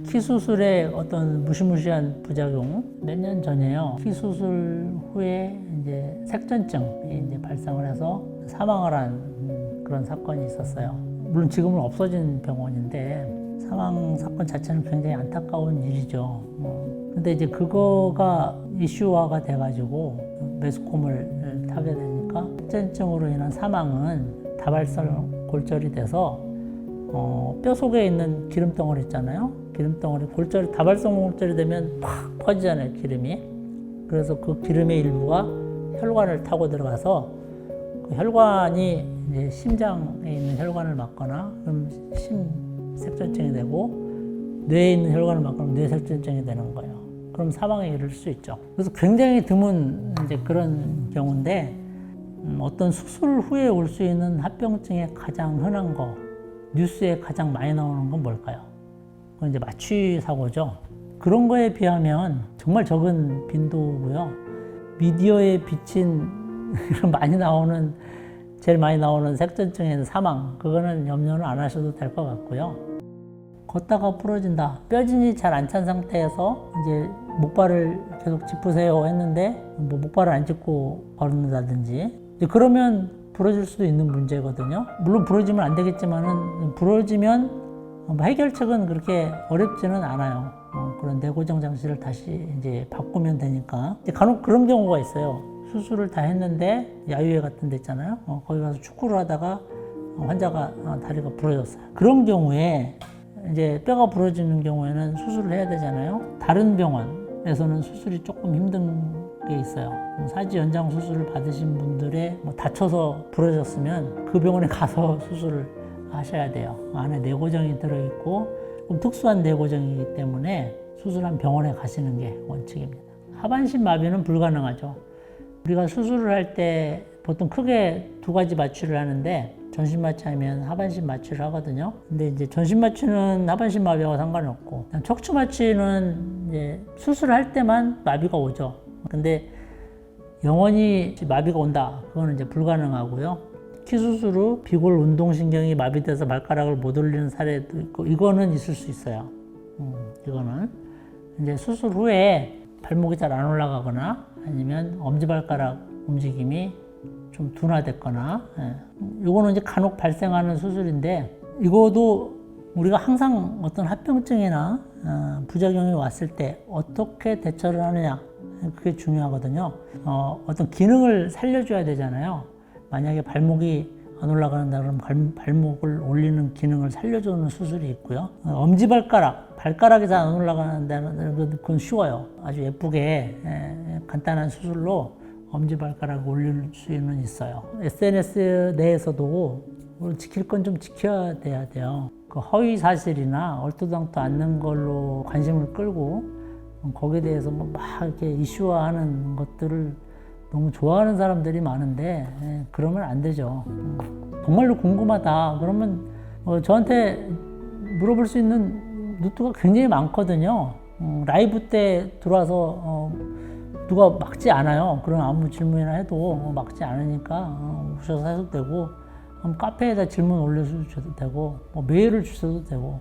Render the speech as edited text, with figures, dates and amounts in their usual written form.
키 수술의 어떤 무시무시한 부작용 몇 년 전에요. 키 수술 후에 이제 색전증이 이제 발생을 해서 사망을 한 그런 사건이 있었어요. 물론 지금은 없어진 병원인데 사망 사건 자체는 굉장히 안타까운 일이죠. 근데 이제 그거가 이슈화가 돼가지고 매스컴을 타게 되니까 색전증으로 인한 사망은 다발성 골절이 돼서 뼈 속에 있는 기름덩어리 있잖아요. 기름덩어리, 골절이, 다발성 골절이 되면 팍 퍼지잖아요, 기름이. 그래서 그 기름의 일부가 혈관을 타고 들어가서 그 혈관이 이제 심장에 있는 혈관을 막거나 그럼 심색전증이 되고 뇌에 있는 혈관을 막거나 뇌색전증이 되는 거예요. 그럼 사망에 이를 수 있죠. 그래서 굉장히 드문 이제 그런 경우인데 어떤 수술 후에 올 수 있는 합병증의 가장 흔한 거, 뉴스에 가장 많이 나오는 건 뭘까요? 그건 이제 마취 사고죠. 그런 거에 비하면 정말 적은 빈도고요. 미디어에 비친 제일 많이 나오는 색전증의 사망, 그거는 염려는 안 하셔도 될 것 같고요. 걷다가 부러진다. 뼈진이 잘 안 찬 상태에서 이제 목발을 계속 짚으세요 했는데 뭐 목발을 안 짚고 걸는다든지 그러면 부러질 수도 있는 문제거든요. 물론 부러지면 안 되겠지만은 부러지면 해결책은 그렇게 어렵지는 않아요. 그런 내고정 장치를 다시 이제 바꾸면 되니까. 간혹 그런 경우가 있어요. 수술을 다 했는데 야유회 같은 데 있잖아요. 거기 가서 축구를 하다가 환자가 다리가 부러졌어요. 그런 경우에 이제 뼈가 부러지는 경우에는 수술을 해야 되잖아요. 다른 병원에서는 수술이 조금 힘든 게 있어요. 사지 연장 수술을 받으신 분들의 다쳐서 부러졌으면 그 병원에 가서 수술을 하셔야 돼요. 안에 내고정이 들어있고 좀 특수한 내고정이기 때문에 수술한 병원에 가시는 게 원칙입니다. 하반신 마비는 불가능하죠. 우리가 수술을 할 때 보통 크게 두 가지 마취를 하는데 전신 마취하면 하반신 마취를 하거든요. 근데 이제 전신 마취는 하반신 마비와 상관이 없고 척추 마취는 이제 수술할 때만 마비가 오죠. 근데 영원히 마비가 온다. 그거는 이제 불가능하고요. 키 수술 후 비골 운동신경이 마비돼서 발가락을 못 올리는 사례도 있고 이거는 있을 수 있어요. 이거는 이제 수술 후에 발목이 잘 안 올라가거나 아니면 엄지발가락 움직임이 좀 둔화됐거나 이거는 이제 간혹 발생하는 수술인데 이거도 우리가 항상 어떤 합병증이나 부작용이 왔을 때 어떻게 대처를 하느냐 그게 중요하거든요. 어떤 기능을 살려줘야 되잖아요. 만약에 발목이 안 올라가는다 그러면 발목을 올리는 기능을 살려주는 수술이 있고요. 발가락이 잘 안 올라가는데 그건 쉬워요. 아주 예쁘게 간단한 수술로 엄지발가락을 올릴 수는 있어요. SNS 내에서도 지킬 건 좀 지켜야 돼요. 그 허위 사실이나 얼토당토 않는 걸로 관심을 끌고 거기에 대해서 막 이렇게 이슈화하는 것들을 너무 좋아하는 사람들이 많은데 그러면 안 되죠. 정말로 궁금하다 그러면 저한테 물어볼 수 있는 루트가 굉장히 많거든요. 라이브 때 들어와서 누가 막지 않아요. 그런 아무 질문이나 해도 막지 않으니까 오셔서 해도 되고 카페에다 질문 올려주셔도 되고 메일을 주셔도 되고